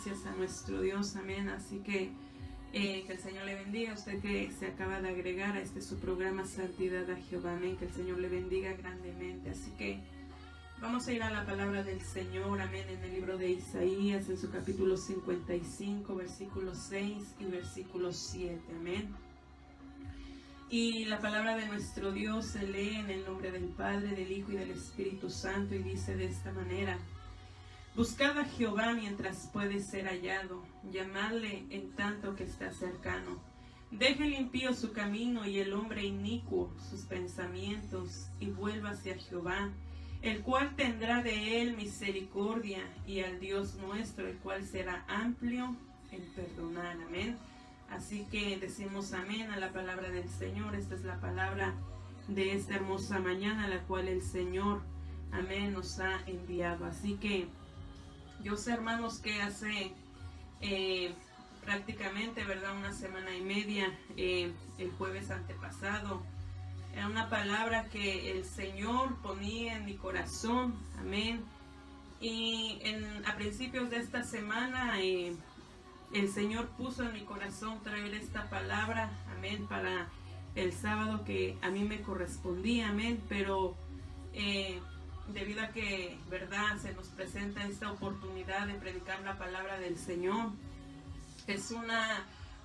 gracias a nuestro Dios, amén. Así que el Señor le bendiga a usted que se acaba de agregar a este su programa Santidad a Jehová, amén. Que el Señor le bendiga grandemente. Así que vamos a ir a la palabra del Señor, amén, en el libro de Isaías, en su capítulo 55, versículos 6 y versículo 7, amén. Y la palabra de nuestro Dios se lee en el nombre del Padre, del Hijo y del Espíritu Santo, y dice de esta manera: Buscad a Jehová mientras puede ser hallado, llamadle en tanto que está cercano. Deje el impío su camino y el hombre inicuo sus pensamientos, y vuelva hacia Jehová, el cual tendrá de él misericordia, y al Dios nuestro, el cual será amplio en perdonar. Amén. Así que decimos amén a la palabra del Señor. Esta es la palabra de esta hermosa mañana, la cual el Señor, amén, nos ha enviado. Así que yo sé, hermanos, que hace prácticamente, ¿verdad?, una semana y media, el jueves antepasado, era una palabra que el Señor ponía en mi corazón, amén. Y a principios de esta semana, el Señor puso en mi corazón traer esta palabra, amén, para el sábado que a mí me correspondía, amén. Pero debido a que, verdad, se nos presenta esta oportunidad de predicar la palabra del Señor, es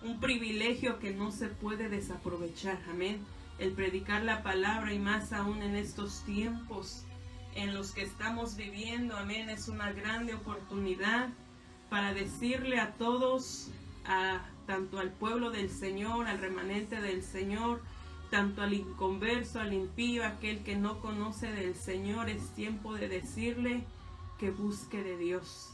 un privilegio que no se puede desaprovechar, amén. El predicar la palabra, y más aún en estos tiempos en los que estamos viviendo, amén, es una grande oportunidad para decirle a todos, tanto al pueblo del Señor, al remanente del Señor, tanto al inconverso, al impío, aquel que no conoce del Señor, es tiempo de decirle que busque de Dios.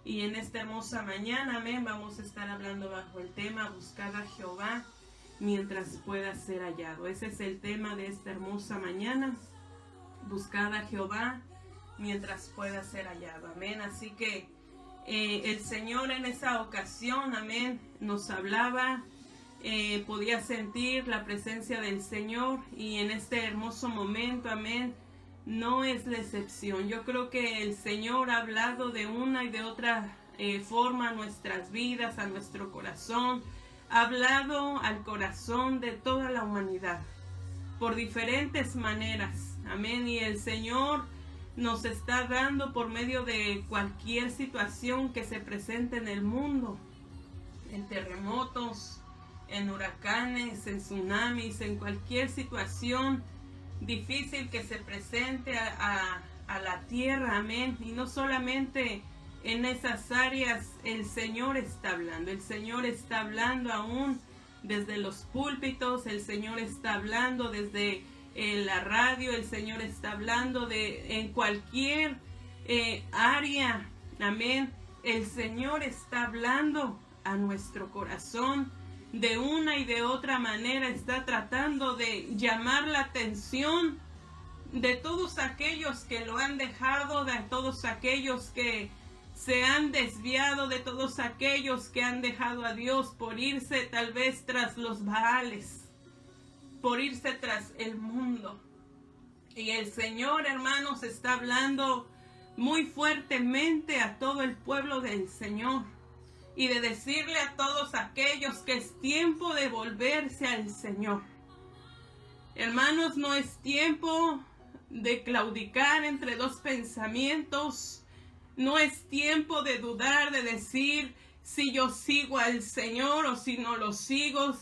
Y en esta hermosa mañana, amén, vamos a estar hablando bajo el tema Buscad a Jehová mientras pueda ser hallado. Ese es el tema de esta hermosa mañana: Buscad a Jehová mientras pueda ser hallado, amén. Así que el Señor en esa ocasión, amén, nos hablaba, podía sentir la presencia del Señor, y en este hermoso momento, amén, no es la excepción. Yo creo que el Señor ha hablado de una y de otra forma a nuestras vidas, a nuestro corazón, ha hablado al corazón de toda la humanidad por diferentes maneras, amén. Y el Señor nos está dando por medio de cualquier situación que se presente en el mundo, en terremotos, en huracanes, en tsunamis, en cualquier situación difícil que se presente a la tierra, amén. Y no solamente en esas áreas, el Señor está hablando. El Señor está hablando aún desde los púlpitos, el Señor está hablando desde la radio, el Señor está hablando en cualquier área, amén. El Señor está hablando a nuestro corazón de una y de otra manera. Está tratando de llamar la atención de todos aquellos que lo han dejado, de todos aquellos que se han desviado, de todos aquellos que han dejado a Dios por irse tal vez tras los Baales, por irse tras el mundo. Y el Señor, hermanos, está hablando muy fuertemente a todo el pueblo del Señor, y de decirle a todos aquellos que es tiempo de volverse al Señor. Hermanos, no es tiempo de claudicar entre dos pensamientos. No es tiempo de dudar, de decir si yo sigo al Señor o si no lo sigo.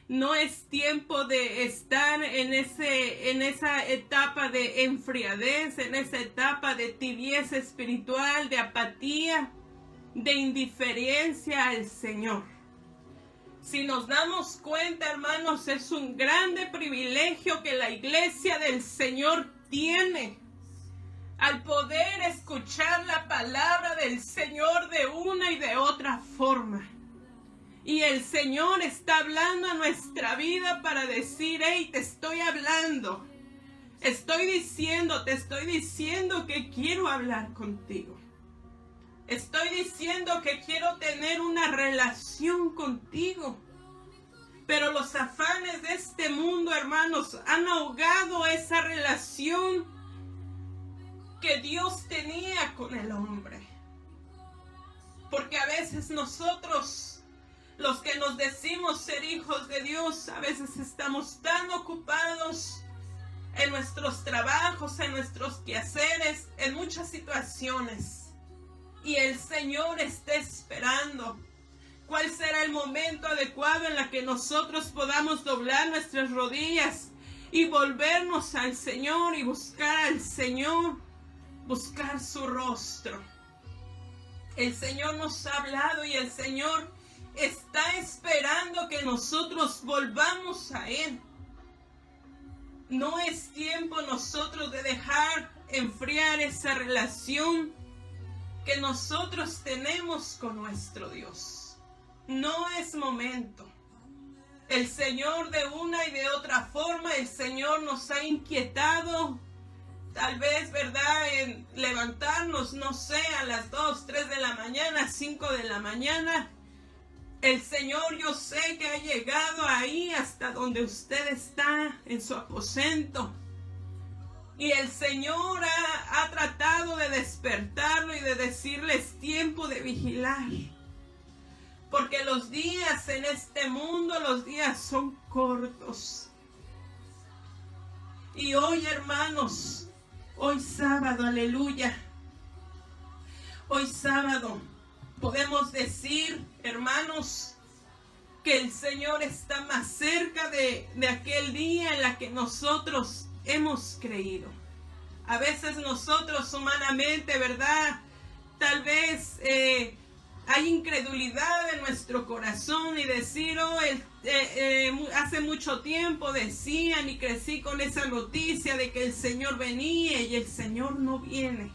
No es tiempo de estar en esa etapa de enfriadez, en esa etapa de tibieza espiritual, de apatía, de indiferencia al Señor. Si nos damos cuenta, hermanos, es un grande privilegio que la iglesia del Señor tiene al poder escuchar la palabra del Señor de una y de otra forma. Y el Señor está hablando a nuestra vida para decir: hey, te estoy hablando. Te estoy diciendo que quiero hablar contigo. Estoy diciendo que quiero tener una relación contigo. Pero los afanes de este mundo, hermanos, han ahogado esa relación que Dios tenía con el hombre. Porque a veces nosotros, los que nos decimos ser hijos de Dios, a veces estamos tan ocupados en nuestros trabajos, en nuestros quehaceres, en muchas situaciones. Y el Señor está esperando cuál será el momento adecuado en la que nosotros podamos doblar nuestras rodillas y volvernos al Señor y buscar al Señor, buscar su rostro. El Señor nos ha hablado y el Señor está esperando que nosotros volvamos a Él. No es tiempo nosotros de dejar enfriar esa relación que nosotros tenemos con nuestro Dios. No es momento. El Señor de una y de otra forma, el Señor nos ha inquietado. Tal vez, ¿verdad?, en levantarnos, no sé, a las 2, 3 de la mañana, 5 de la mañana. El Señor, yo sé que ha llegado ahí hasta donde usted está, en su aposento. Y el Señor ha tratado de despertarlo y de decirle: es tiempo de vigilar. Porque los días en este mundo, los días son cortos. Y hoy, hermanos, hoy sábado, aleluya, hoy sábado, podemos decir, hermanos, que el Señor está más cerca de aquel día en la que nosotros hemos creído. A veces nosotros humanamente, ¿verdad?, tal vez hay incredulidad en nuestro corazón y decir: hace mucho tiempo decían y crecí con esa noticia de que el Señor venía y el Señor no viene.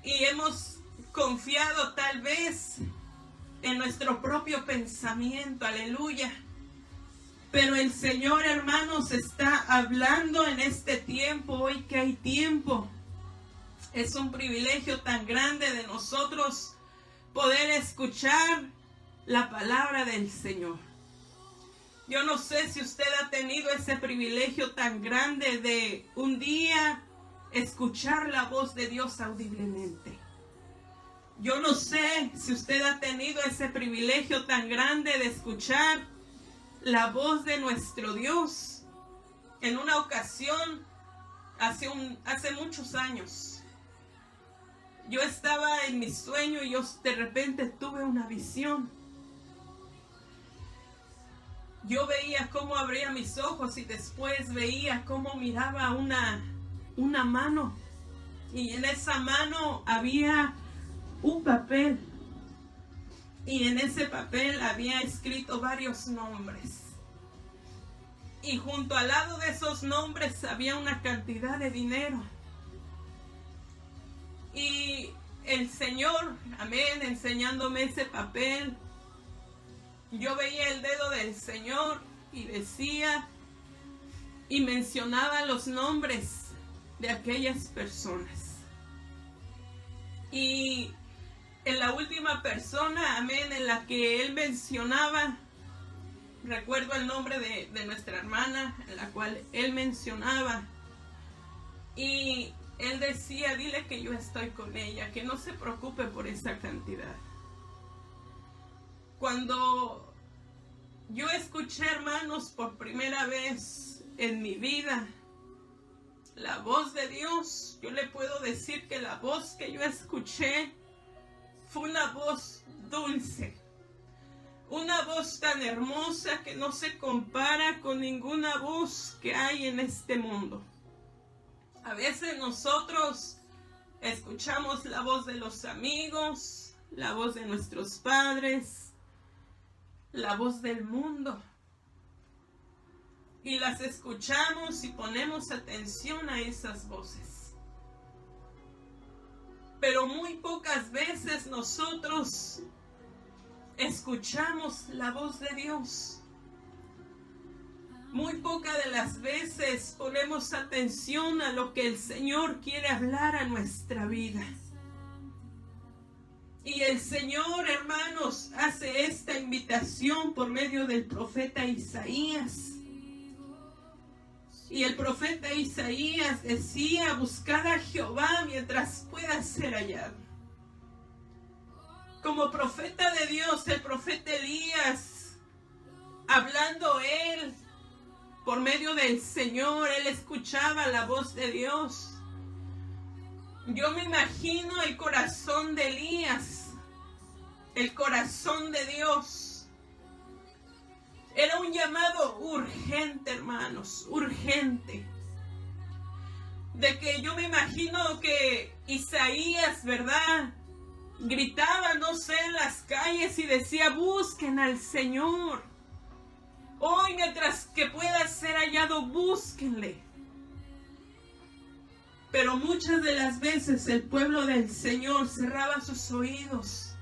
Y hemos confiado tal vez en nuestro propio pensamiento, aleluya. Pero el Señor, hermanos, está hablando en este tiempo, hoy que hay tiempo. Es un privilegio tan grande de nosotros poder escuchar la palabra del Señor. Yo no sé si usted ha tenido ese privilegio tan grande de un día escuchar la voz de Dios audiblemente. Yo no sé si usted ha tenido ese privilegio tan grande de escuchar la voz de nuestro Dios. En una ocasión, hace muchos años, yo estaba en mi sueño y yo de repente tuve una visión. Yo veía cómo abría mis ojos y después veía cómo miraba una mano. Y en esa mano había un papel. Y en ese papel había escrito varios nombres. Y junto al lado de esos nombres había una cantidad de dinero. Y el Señor, amén, enseñándome ese papel, yo veía el dedo del Señor y decía y mencionaba los nombres de aquellas personas. Y en la última persona, amén, en la que Él mencionaba, recuerdo el nombre de nuestra hermana, en la cual Él mencionaba. Y Él decía: dile que yo estoy con ella, que no se preocupe por esa cantidad. Cuando yo escuché, hermanos, por primera vez en mi vida la voz de Dios, yo le puedo decir que la voz que yo escuché fue una voz dulce. Una voz tan hermosa que no se compara con ninguna voz que hay en este mundo. A veces nosotros escuchamos la voz de los amigos, la voz de nuestros padres, la voz del mundo. Y las escuchamos y ponemos atención a esas voces. Pero muy pocas veces nosotros escuchamos la voz de Dios. Muy pocas de las veces ponemos atención a lo que el Señor quiere hablar a nuestra vida. Y el Señor, hermanos, hace esta invitación por medio del profeta Isaías. Y el profeta Isaías decía: buscad a Jehová mientras pueda ser hallado. como profeta de Dios, el profeta Elías, hablando él por medio del Señor, él escuchaba la voz de Dios. Yo me imagino el corazón de Elías, el corazón de Dios. Era un llamado urgente, hermanos, urgente. De que yo me imagino que Isaías, ¿verdad?, gritaba, no sé, en las calles y decía: busquen al Señor. Hoy, mientras que pueda ser hallado, búsquenle. Pero muchas de las veces el pueblo del Señor cerraba sus oídos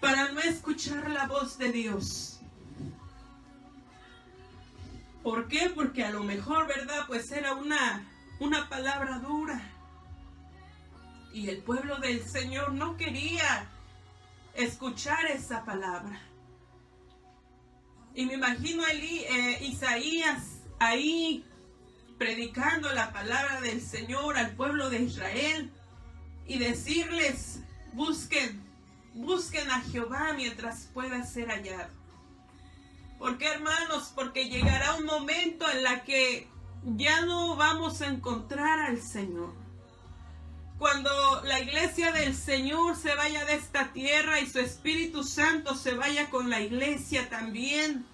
para no escuchar la voz de Dios. ¿Por qué? Porque a lo mejor, ¿verdad?, pues era una palabra dura. Y el pueblo del Señor no quería escuchar esa palabra. Y me imagino a Isaías ahí predicando la palabra del Señor al pueblo de Israel y decirles: busquen a Jehová mientras pueda ser hallado. ¿Por qué, hermanos? Porque llegará un momento en la que ya no vamos a encontrar al Señor. Cuando la iglesia del Señor se vaya de esta tierra y su Espíritu Santo se vaya con la iglesia también,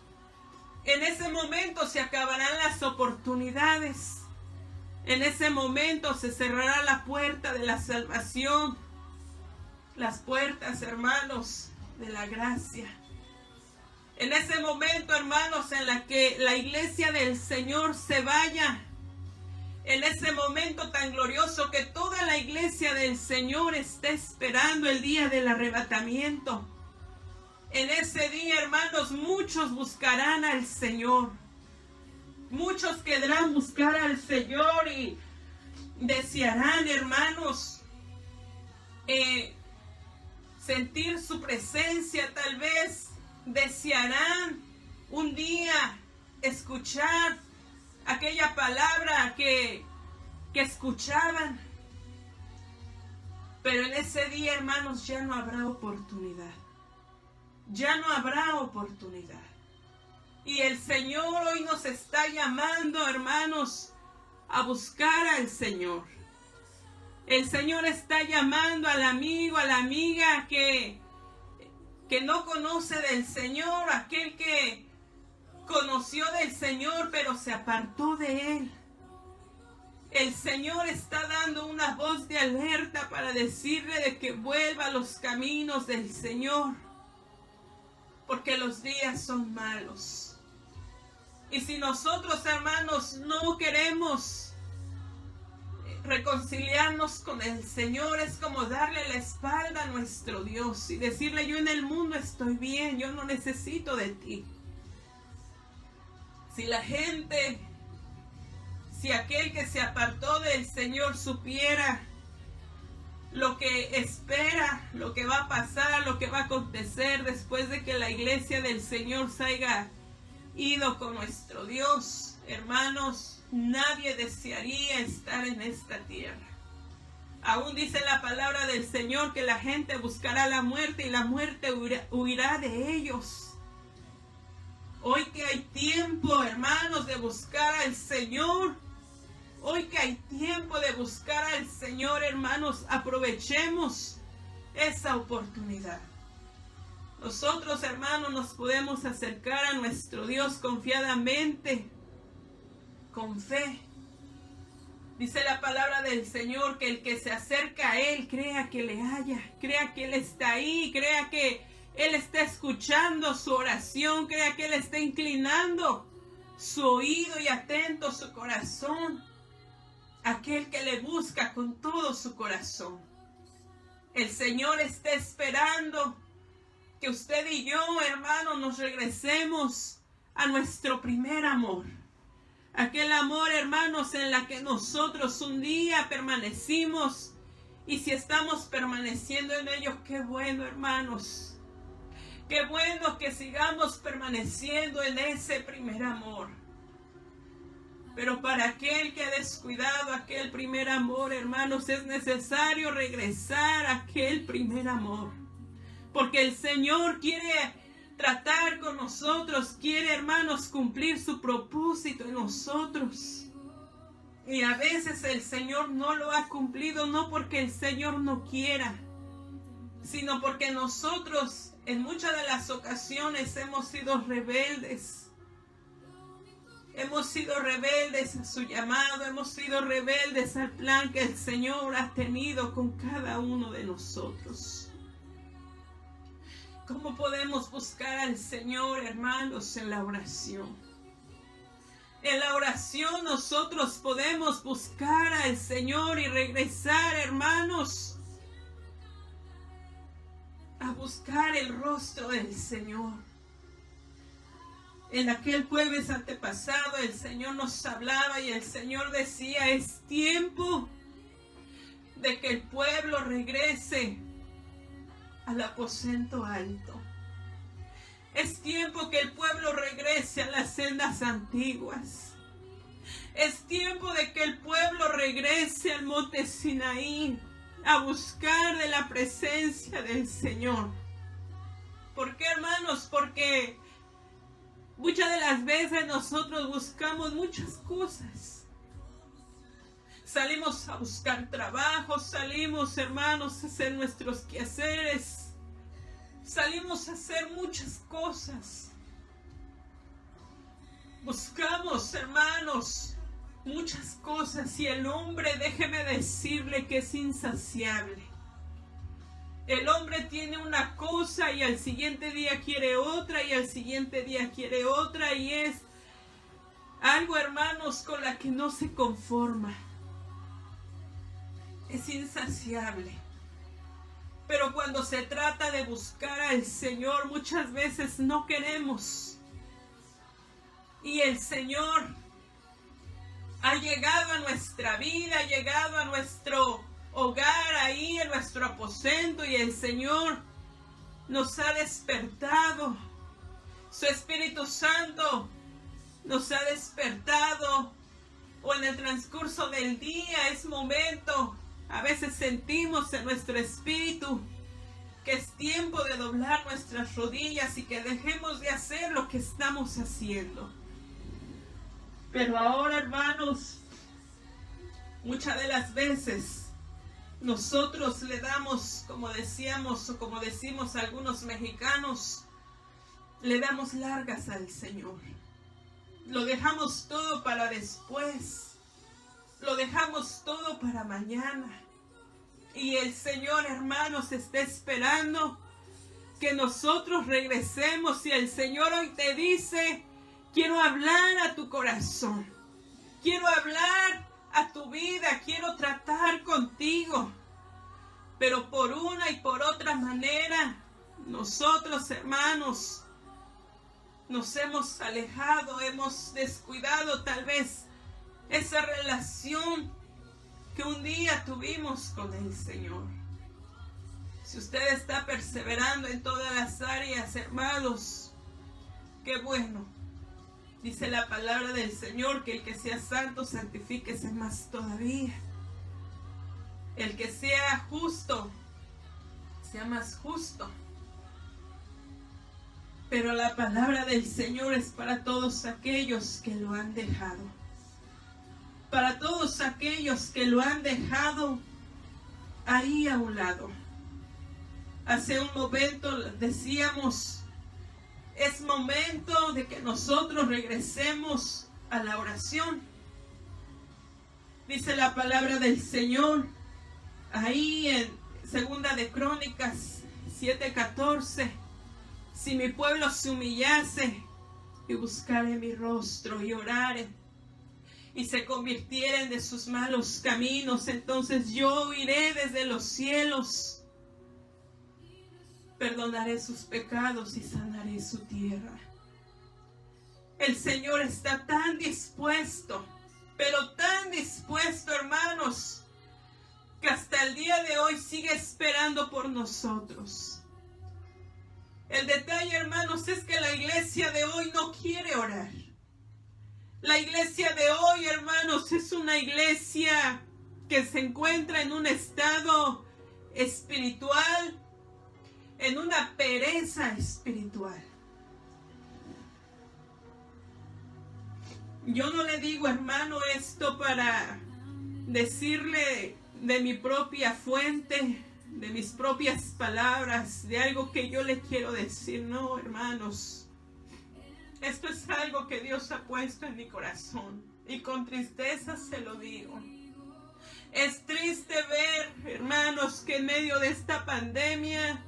en ese momento se acabarán las oportunidades. En ese momento se cerrará la puerta de la salvación, las puertas, hermanos, de la gracia. En ese momento, hermanos, en la que la iglesia del Señor se vaya, en ese momento tan glorioso que toda la iglesia del Señor está esperando el día del arrebatamiento. En ese día, hermanos, muchos buscarán al Señor. Muchos querrán buscar al Señor y desearán, hermanos, sentir su presencia. Tal vez desearán un día escuchar aquella palabra que escuchaban. Pero en ese día, hermanos, ya no habrá oportunidad. Ya no habrá oportunidad. Y el Señor hoy nos está llamando, hermanos, a buscar al Señor. El Señor está llamando al amigo, a la amiga que no conoce del Señor, aquel que conoció del Señor pero se apartó de Él. El Señor está dando una voz de alerta para decirle de que vuelva a los caminos del Señor, porque los días son malos. Y si nosotros, hermanos, no queremos reconciliarnos con el Señor, es como darle la espalda a nuestro Dios y decirle: yo en el mundo estoy bien, yo no necesito de ti. Si la gente, si aquel que se apartó del Señor supiera lo que espera, lo que va a pasar, lo que va a acontecer después de que la iglesia del Señor se haya ido con nuestro Dios, hermanos, nadie desearía estar en esta tierra. Aún dice la palabra del Señor que la gente buscará la muerte y la muerte huirá de ellos. Hoy que hay tiempo, hermanos, de buscar al Señor, hoy que hay tiempo de buscar al Señor, hermanos, aprovechemos esa oportunidad. Nosotros, hermanos, nos podemos acercar a nuestro Dios confiadamente, con fe. Dice la palabra del Señor que el que se acerca a Él crea que le halla, crea que Él está ahí, crea que Él está escuchando su oración, crea que Él está inclinando su oído y atento su corazón. Aquel que le busca con todo su corazón. El Señor está esperando que usted y yo, hermanos, nos regresemos a nuestro primer amor. Aquel amor, hermanos, en la que nosotros un día permanecimos. Y si estamos permaneciendo en ello, qué bueno, hermanos. Qué bueno que sigamos permaneciendo en ese primer amor. Pero para aquel que ha descuidado aquel primer amor, hermanos, es necesario regresar a aquel primer amor. Porque el Señor quiere tratar con nosotros, quiere, hermanos, cumplir su propósito en nosotros. Y a veces el Señor no lo ha cumplido, no porque el Señor no quiera, sino porque nosotros en muchas de las ocasiones hemos sido rebeldes. Hemos sido rebeldes a su llamado, hemos sido rebeldes al plan que el Señor ha tenido con cada uno de nosotros. ¿Cómo podemos buscar al Señor, hermanos, en la oración? En la oración nosotros podemos buscar al Señor y regresar, hermanos, a buscar el rostro del Señor. En aquel jueves antepasado el Señor nos hablaba y el Señor decía, es tiempo de que el pueblo regrese al aposento alto. Es tiempo que el pueblo regrese a las sendas antiguas. Es tiempo de que el pueblo regrese al monte Sinaí a buscar de la presencia del Señor. ¿Por qué, hermanos? Porque muchas de las veces nosotros buscamos muchas cosas. Salimos a buscar trabajo, salimos, hermanos, a hacer nuestros quehaceres. Salimos a hacer muchas cosas. Buscamos, hermanos, muchas cosas. Y el hombre, déjeme decirle que es insaciable. El hombre tiene una cosa y al siguiente día quiere otra y al siguiente día quiere otra. Y es algo, hermanos, con la que no se conforma. Es insaciable. Pero cuando se trata de buscar al Señor, muchas veces no queremos. Y el Señor ha llegado a nuestra vida, ha llegado a nuestro hogar, ahí en nuestro aposento, y el Señor nos ha despertado. Su Espíritu Santo nos ha despertado. O en el transcurso del día es momento. A veces sentimos en nuestro espíritu que es tiempo de doblar nuestras rodillas y que dejemos de hacer lo que estamos haciendo. Pero ahora, hermanos, muchas de las veces nosotros le damos, como decíamos o como decimos algunos mexicanos, le damos largas al Señor. Lo dejamos todo para después. Lo dejamos todo para mañana. Y el Señor, hermanos, está esperando que nosotros regresemos. Y el Señor hoy te dice, quiero hablar a tu corazón. Quiero hablar a tu vida. Quiero tratar contigo. Pero por una y por otra manera, nosotros, hermanos, nos hemos alejado, hemos descuidado tal vez esa relación que un día tuvimos con el Señor. Si usted está perseverando en todas las áreas, hermanos, qué bueno. Dice la palabra del Señor que el que sea santo, santifíquese más todavía. El que sea justo, sea más justo. Pero la palabra del Señor es para todos aquellos que lo han dejado. Para todos aquellos que lo han dejado ahí a un lado. Hace un momento decíamos, es momento de que nosotros regresemos a la oración. Dice la palabra del Señor ahí en Segunda de Crónicas 7:14. Si mi pueblo se humillase y buscare mi rostro y orare y se convirtieren de sus malos caminos, entonces yo iré desde los cielos, perdonaré sus pecados y sanaré su tierra. El Señor está tan dispuesto, pero tan dispuesto, hermanos, que hasta el día de hoy sigue esperando por nosotros. El detalle, hermanos, es que la iglesia de hoy no quiere orar. La iglesia de hoy, hermanos, es una iglesia que se encuentra en un estado espiritual, en una pereza espiritual. Yo no le digo, hermano, esto para decirle de mi propia fuente, de mis propias palabras, de algo que yo le quiero decir. No, hermanos, esto es algo que Dios ha puesto en mi corazón y con tristeza se lo digo. Es triste ver, hermanos, que en medio de esta pandemia,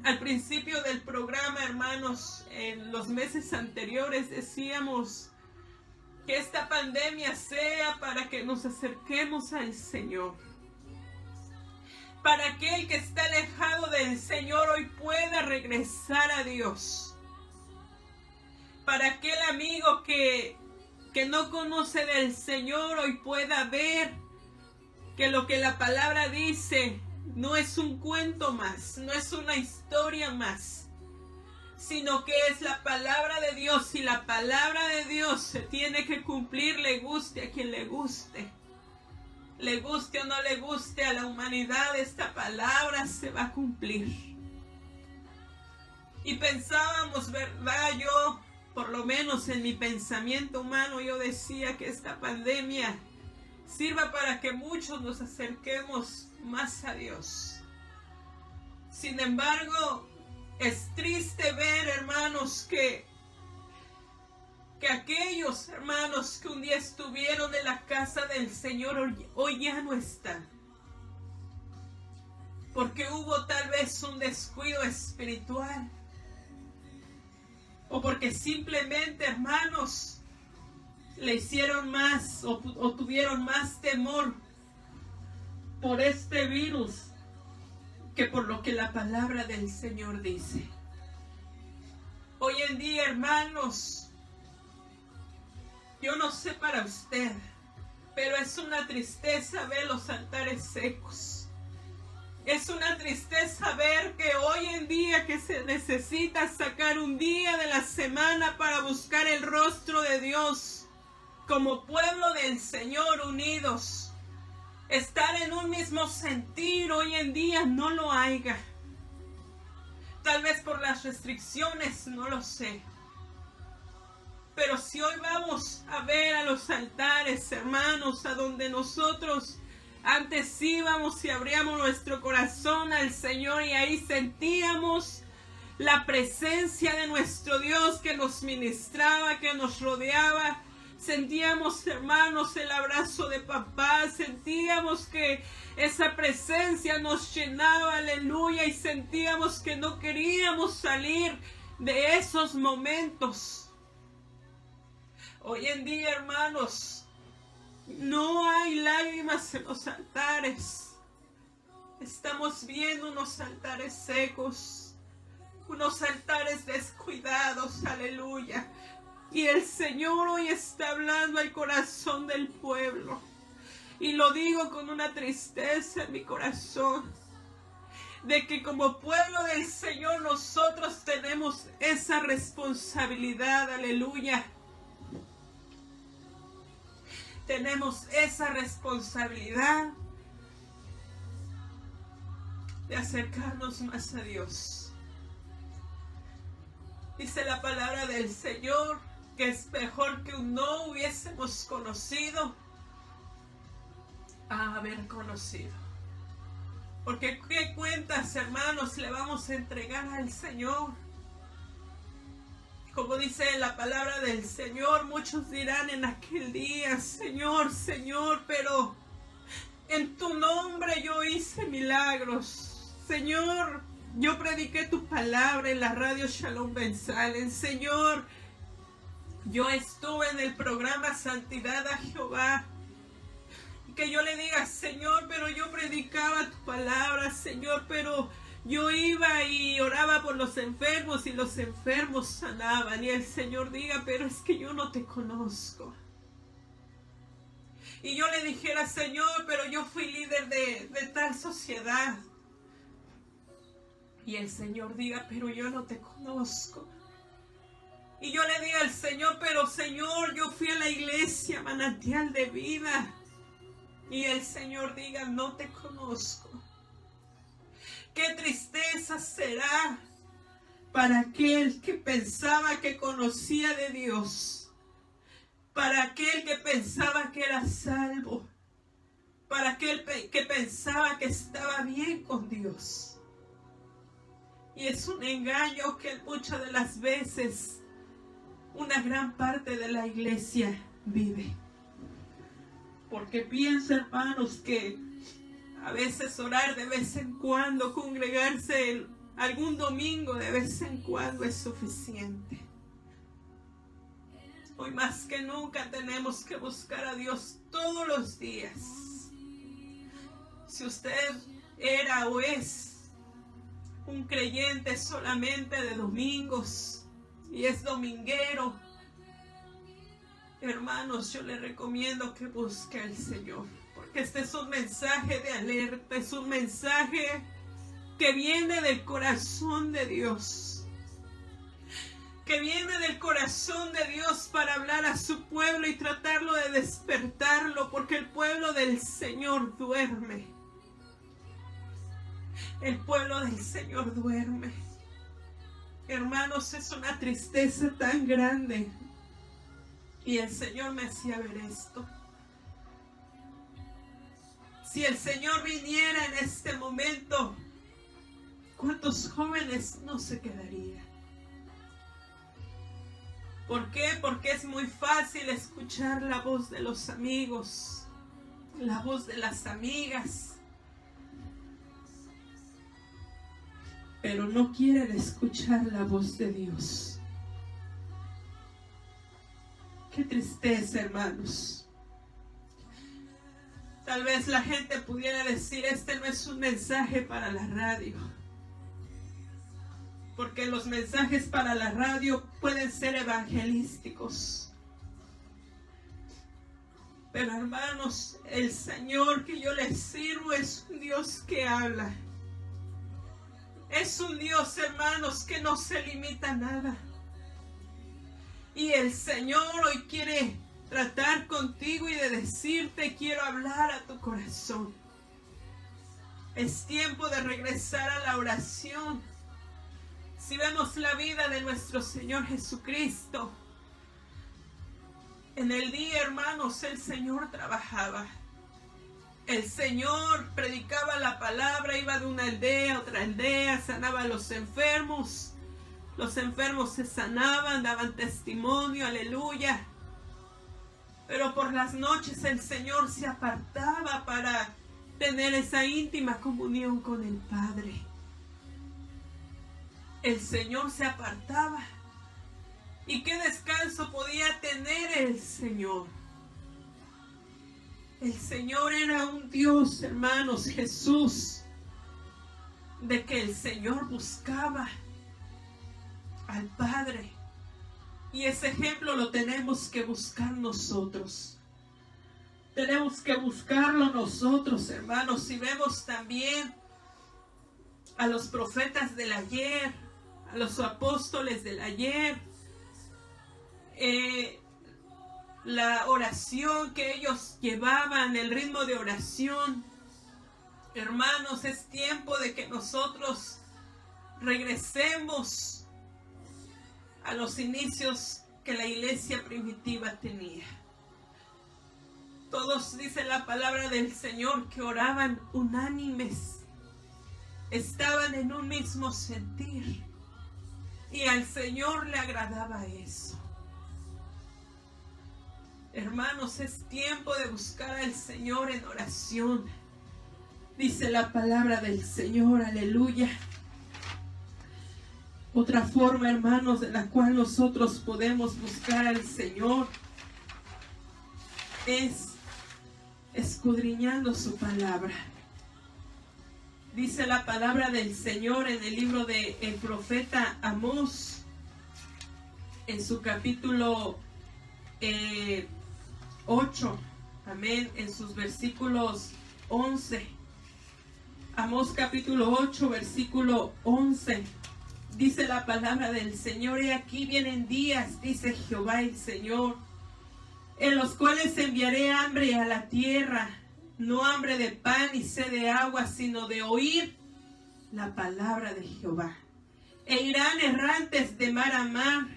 al principio del programa, hermanos, en los meses anteriores decíamos que esta pandemia sea para que nos acerquemos al Señor. Para aquel que está alejado del Señor hoy pueda regresar a Dios. Para aquel amigo que no conoce del Señor hoy pueda ver que lo que la palabra dice no es un cuento más, no es una historia más, sino que es la palabra de Dios, y la palabra de Dios se tiene que cumplir, le guste a quien le guste o no le guste a la humanidad, esta palabra se va a cumplir. Y pensábamos, ¿verdad? Yo, por lo menos en mi pensamiento humano, yo decía que esta pandemia sirva para que muchos nos acerquemos más a Dios. Sin embargo, es triste ver, hermanos, que aquellos hermanos que un día estuvieron en la casa del Señor hoy ya no están. Porque hubo tal vez un descuido espiritual. O porque simplemente, hermanos, le hicieron más o tuvieron más temor por este virus que por lo que la palabra del Señor dice. Hoy en día, hermanos, yo no sé para usted, pero es una tristeza ver los altares secos. Es una tristeza ver que hoy en día que se necesita sacar un día de la semana para buscar el rostro de Dios, como pueblo del Señor unidos, estar en un mismo sentir, hoy en día no lo haya. Tal vez por las restricciones, no lo sé. Pero si hoy vamos a ver a los altares, hermanos, a donde nosotros antes íbamos y abríamos nuestro corazón al Señor y ahí sentíamos la presencia de nuestro Dios que nos ministraba, que nos rodeaba. Sentíamos, hermanos, el abrazo de papá, sentíamos que esa presencia nos llenaba, aleluya, y sentíamos que no queríamos salir de esos momentos. Hoy en día, hermanos, no hay lágrimas en los altares. Estamos viendo unos altares secos, unos altares descuidados, aleluya. Y el Señor hoy está hablando al corazón del pueblo. Y lo digo con una tristeza en mi corazón, de que como pueblo del Señor nosotros tenemos esa responsabilidad, aleluya. Tenemos esa responsabilidad de acercarnos más a Dios. Dice la palabra del Señor que es mejor que no hubiésemos conocido a haber conocido. Porque qué cuentas, hermanos, le vamos a entregar al Señor. Como dice la palabra del Señor, muchos dirán en aquel día, Señor, Señor, pero en tu nombre yo hice milagros. Señor, yo prediqué tu palabra en la radio Shalom Benzalen. Señor, yo estuve en el programa Santidad a Jehová. Y que yo le diga, Señor, pero yo predicaba tu palabra, Señor, pero yo iba y oraba por los enfermos y los enfermos sanaban. Y el Señor diga, pero es que yo no te conozco. Y yo le dijera, Señor, pero yo fui líder de tal sociedad. Y el Señor diga, pero yo no te conozco. Y yo le diga al Señor, pero Señor, yo fui a la iglesia Manantial de Vida. Y el Señor diga, no te conozco. Qué tristeza será para aquel que pensaba que conocía de Dios, para aquel que pensaba que era salvo, para aquel que pensaba que estaba bien con Dios. Y es un engaño que muchas de las veces una gran parte de la iglesia vive. Porque pienso, hermanos, que a veces orar de vez en cuando, congregarse algún domingo de vez en cuando es suficiente. Hoy más que nunca tenemos que buscar a Dios todos los días. Si usted era o es un creyente solamente de domingos y es dominguero, hermanos, yo le recomiendo que busque al Señor. Porque este es un mensaje de alerta, es un mensaje que viene del corazón de Dios. Que viene del corazón de Dios para hablar a su pueblo y tratarlo de despertarlo, porque el pueblo del Señor duerme. El pueblo del Señor duerme. Hermanos, es una tristeza tan grande. Y el Señor me hacía ver esto. Si el Señor viniera en este momento, ¿cuántos jóvenes no se quedarían? ¿Por qué? Porque es muy fácil escuchar la voz de los amigos, la voz de las amigas, pero no quieren escuchar la voz de Dios. Qué tristeza, hermanos. Tal vez la gente pudiera decir, este no es un mensaje para la radio. Porque los mensajes para la radio pueden ser evangelísticos. Pero hermanos, el Señor que yo les sirvo es un Dios que habla. Es un Dios, hermanos, que no se limita a nada. Y el Señor hoy quiere tratar contigo y de decirte, quiero hablar a tu corazón. Es tiempo de regresar a la oración. Si vemos la vida de nuestro Señor Jesucristo, en el día, hermanos, el Señor trabajaba. El Señor predicaba la palabra, iba de una aldea a otra aldea, sanaba a los enfermos. Los enfermos se sanaban, daban testimonio, aleluya. Pero por las noches el Señor se apartaba para tener esa íntima comunión con el Padre. El Señor se apartaba. ¿Y qué descanso podía tener el Señor? El Señor era un Dios, hermanos, Jesús, de que el Señor buscaba al Padre. Y ese ejemplo lo tenemos que buscar nosotros. Tenemos que buscarlo nosotros, hermanos. Si vemos también a los profetas del ayer, a los apóstoles del ayer, la oración que ellos llevaban, el ritmo de oración. Hermanos, es tiempo de que nosotros regresemos a los inicios que la iglesia primitiva tenía. Todos, dice la palabra del Señor, que oraban unánimes, estaban en un mismo sentir, y al Señor le agradaba eso. Hermanos, es tiempo de buscar al Señor en oración. Dice la palabra del Señor, aleluya. Otra forma, hermanos, de la cual nosotros podemos buscar al Señor es escudriñando su palabra. Dice la palabra del Señor en el libro del profeta Amós, en su capítulo 8, amén, en sus versículos 11. Amós capítulo 8, versículo 11. Dice la palabra del Señor: y aquí vienen días, dice Jehová el Señor, en los cuales enviaré hambre a la tierra, no hambre de pan y sed de agua, sino de oír la palabra de Jehová. E irán errantes de mar a mar,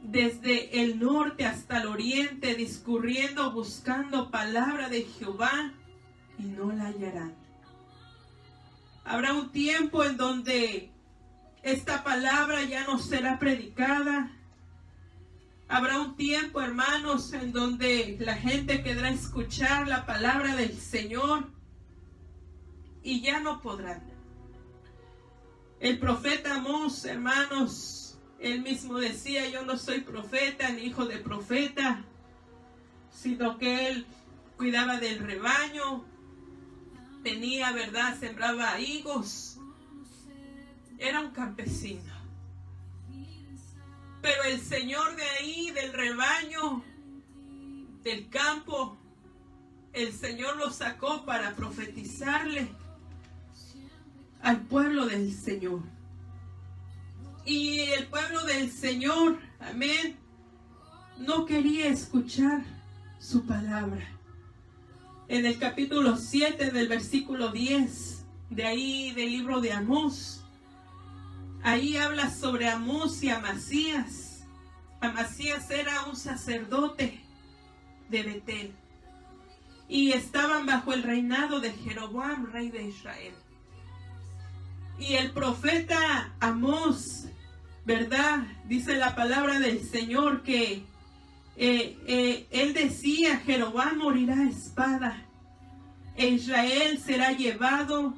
desde el norte hasta el oriente, discurriendo, buscando palabra de Jehová, y no la hallarán. Habrá un tiempo en donde esta palabra ya no será predicada. Habrá un tiempo, hermanos, en donde la gente querrá escuchar la palabra del Señor y ya no podrán. El profeta Amós, hermanos, él mismo decía: yo no soy profeta ni hijo de profeta, sino que él cuidaba del rebaño, tenía, ¿verdad?, sembraba higos, era un campesino. Pero el Señor de ahí, del rebaño, del campo, el Señor lo sacó para profetizarle al pueblo del Señor. Y el pueblo del Señor, amén, no quería escuchar su palabra. En el capítulo 7 del versículo 10, de ahí del libro de Amós, ahí habla sobre Amós y Amasías. Amasías era un sacerdote de Betel y estaban bajo el reinado de Jeroboam, rey de Israel. Y el profeta Amós, ¿verdad?, dice la palabra del Señor que él decía: Jeroboam morirá a espada e Israel será llevado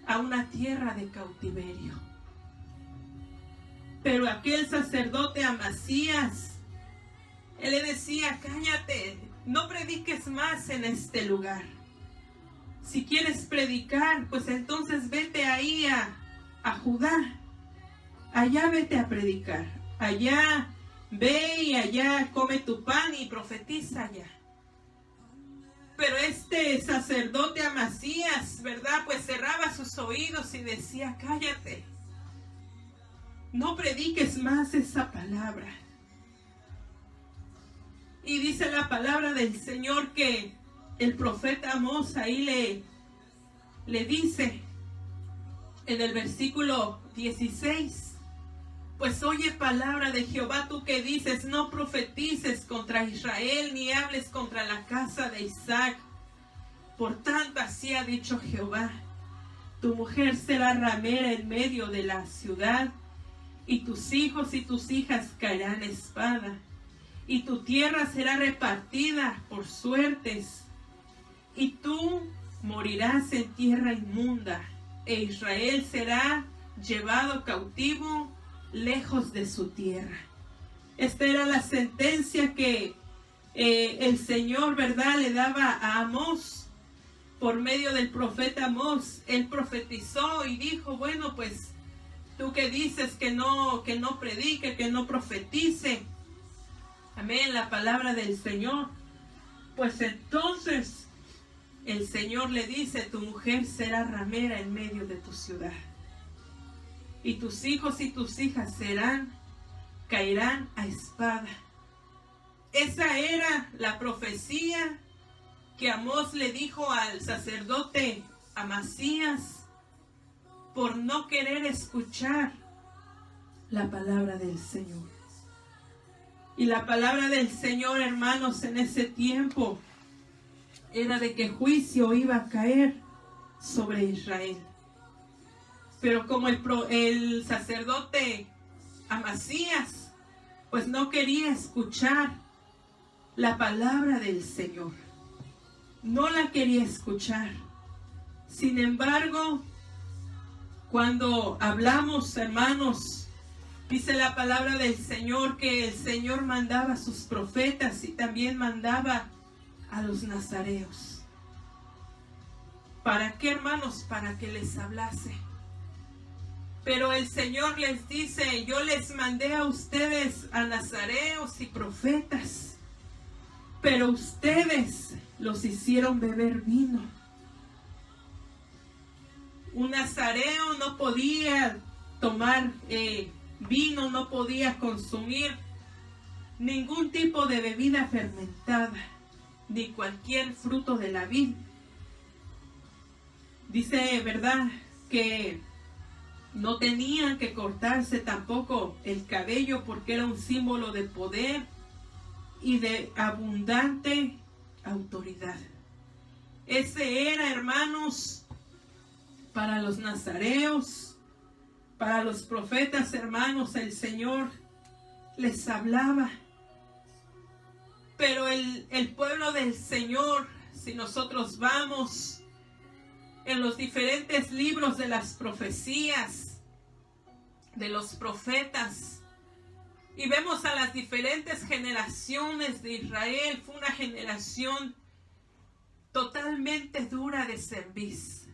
a una tierra de cautiverio. Pero aquel sacerdote Amasías, él le decía: cállate, no prediques más en este lugar. Si quieres predicar, pues entonces vete ahí a Judá. Allá vete a predicar. Allá ve y allá come tu pan y profetiza allá. Pero este sacerdote Amasías, ¿verdad?, pues cerraba sus oídos y decía: cállate, no prediques más esa palabra. Y dice la palabra del Señor que el profeta Amós ahí le dice en el versículo 16: pues oye palabra de Jehová, tú que dices: no profetices contra Israel, ni hables contra la casa de Isaac. Por tanto, así ha dicho Jehová: tu mujer será ramera en medio de la ciudad, y tus hijos y tus hijas caerán espada, y tu tierra será repartida por suertes, y tú morirás en tierra inmunda, e Israel será llevado cautivo lejos de su tierra. Esta era la sentencia que el Señor, ¿verdad?, le daba a Amós por medio del profeta Amós. Él profetizó y dijo: bueno, pues tú que dices que no predique, que no profetice, amén, la palabra del Señor, pues entonces el Señor le dice: tu mujer será ramera en medio de tu ciudad, y tus hijos y tus hijas caerán a espada. Esa era la profecía que Amós le dijo al sacerdote Amasías por no querer escuchar la palabra del Señor. Y la palabra del Señor, hermanos, en ese tiempo era de que juicio iba a caer sobre Israel. Pero como el sacerdote Amasías, pues no quería escuchar la palabra del Señor, no la quería escuchar. Sin embargo, cuando hablamos, hermanos, dice la palabra del Señor que el Señor mandaba a sus profetas y también mandaba a los nazareos. ¿Para qué, hermanos? Para que les hablase. Pero el Señor les dice: yo les mandé a ustedes a nazareos y profetas, pero ustedes los hicieron beber vino. Un nazareo no podía tomar vino, no podía consumir ningún tipo de bebida fermentada, ni cualquier fruto de la vid. Dice, ¿verdad?, que no tenían que cortarse tampoco el cabello porque era un símbolo de poder y de abundante autoridad. Ese era, hermanos, para los nazareos, para los profetas, hermanos, el Señor les hablaba. Pero el pueblo del Señor, si nosotros vamos en los diferentes libros de las profecías, de los profetas, y vemos a las diferentes generaciones de Israel, fue una generación totalmente dura de cerviz,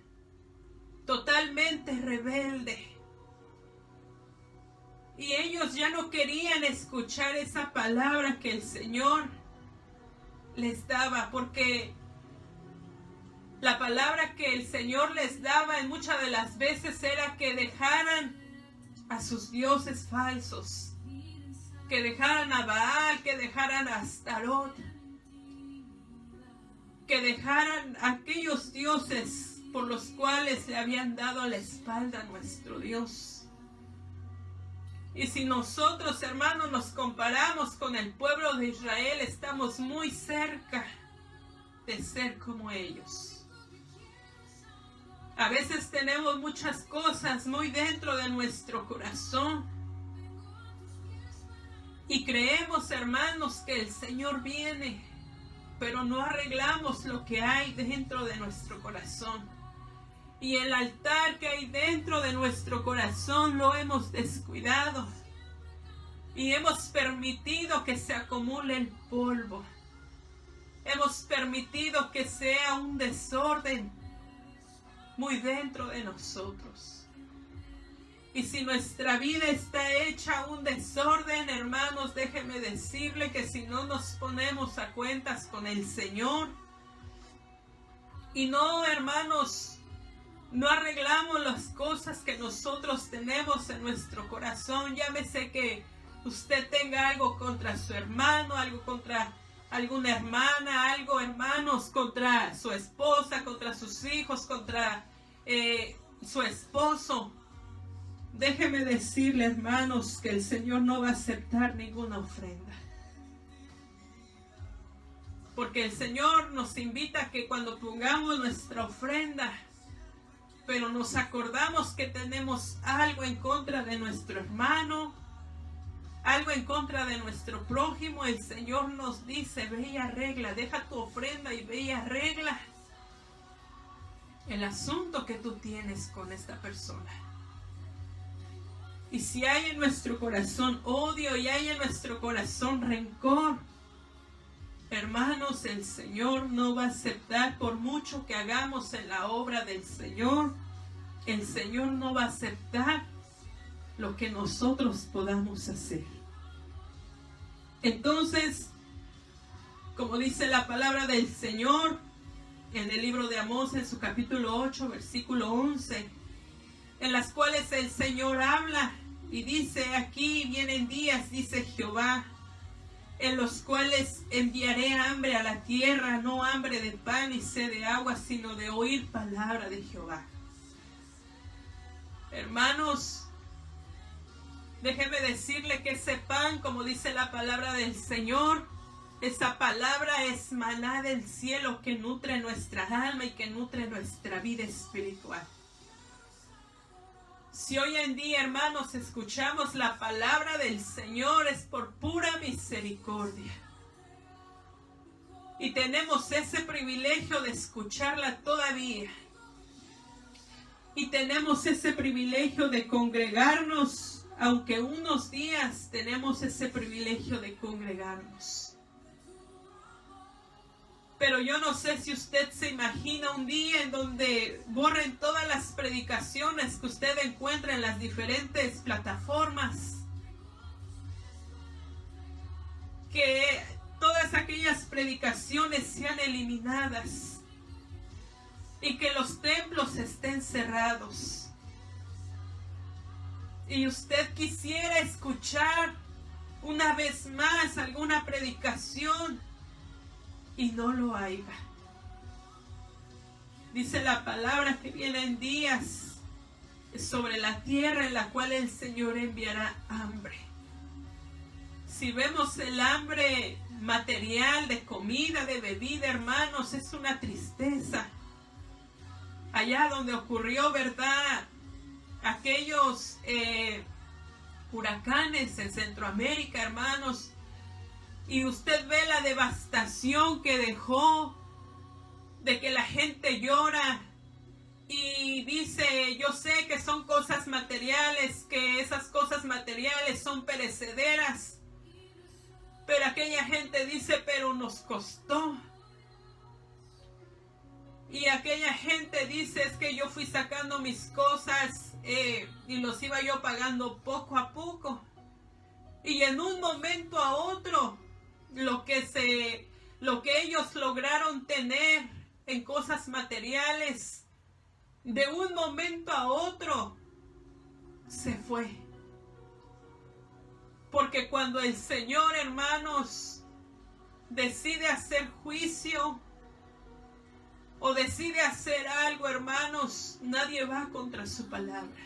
totalmente rebelde. Y ellos ya no querían escuchar esa palabra que el Señor les daba, porque la palabra que el Señor les daba en muchas de las veces era que dejaran a sus dioses falsos, que dejaran a Baal, que dejaran a Astarot, que dejaran a aquellos dioses por los cuales le habían dado la espalda a nuestro Dios. Y si nosotros, hermanos, nos comparamos con el pueblo de Israel, estamos muy cerca de ser como ellos. A veces tenemos muchas cosas muy dentro de nuestro corazón y creemos, hermanos, que el Señor viene, pero no arreglamos lo que hay dentro de nuestro corazón. Y el altar que hay dentro de nuestro corazón lo hemos descuidado y hemos permitido que se acumule el polvo. Hemos permitido que sea un desorden muy dentro de nosotros. Y si nuestra vida está hecha un desorden, hermanos, déjeme decirle que si no nos ponemos a cuentas con el Señor y no, hermanos, no arreglamos las cosas que nosotros tenemos en nuestro corazón, llámese que usted tenga algo contra su hermano, algo contra alguna hermana, algo, hermanos, contra su esposa, contra sus hijos, contra su esposo. Déjeme decirle, hermanos, que el Señor no va a aceptar ninguna ofrenda. Porque el Señor nos invita a que cuando pongamos nuestra ofrenda, pero nos acordamos que tenemos algo en contra de nuestro hermano, algo en contra de nuestro prójimo, el Señor nos dice, ve y arregla, deja tu ofrenda y ve y arregla el asunto que tú tienes con esta persona. Y si hay en nuestro corazón odio y hay en nuestro corazón rencor, hermanos, el Señor no va a aceptar, por mucho que hagamos en la obra del Señor, el Señor no va a aceptar lo que nosotros podamos hacer. Entonces, como dice la palabra del Señor en el libro de Amós, en su capítulo 8, versículo 11, en las cuales el Señor habla y dice, aquí vienen días, dice Jehová, en los cuales enviaré hambre a la tierra, no hambre de pan y sed de agua, sino de oír palabra de Jehová. Hermanos, déjeme decirle que ese pan, como dice la palabra del Señor, esa palabra es maná del cielo que nutre nuestra alma y que nutre nuestra vida espiritual. Si hoy en día, hermanos, escuchamos la palabra del Señor, es por pura misericordia. Y tenemos ese privilegio de escucharla todavía. Y tenemos ese privilegio de congregarnos, aunque unos días tenemos ese privilegio de congregarnos. Pero yo no sé si usted se imagina un día en donde borren todas las predicaciones que usted encuentra en las diferentes plataformas. Que todas aquellas predicaciones sean eliminadas. Y que los templos estén cerrados. Y usted quisiera escuchar una vez más alguna predicación y no lo haya. Dice la palabra que vienen días sobre la tierra en la cual el Señor enviará hambre. Si vemos el hambre material, de comida, de bebida, hermanos, es una tristeza. Allá donde ocurrió, ¿verdad?, aquellos huracanes en Centroamérica, hermanos, y usted ve la devastación que dejó, de que la gente llora y dice, yo sé que son cosas materiales, que esas cosas materiales son perecederas, pero aquella gente dice, pero nos costó. Y aquella gente dice, es que yo fui sacando mis cosas y los iba yo pagando poco a poco. Y en un momento a otro, lo que ellos lograron tener en cosas materiales, de un momento a otro, se fue. Porque cuando el Señor, hermanos, decide hacer juicio o decide hacer algo, hermanos, nadie va contra su palabra.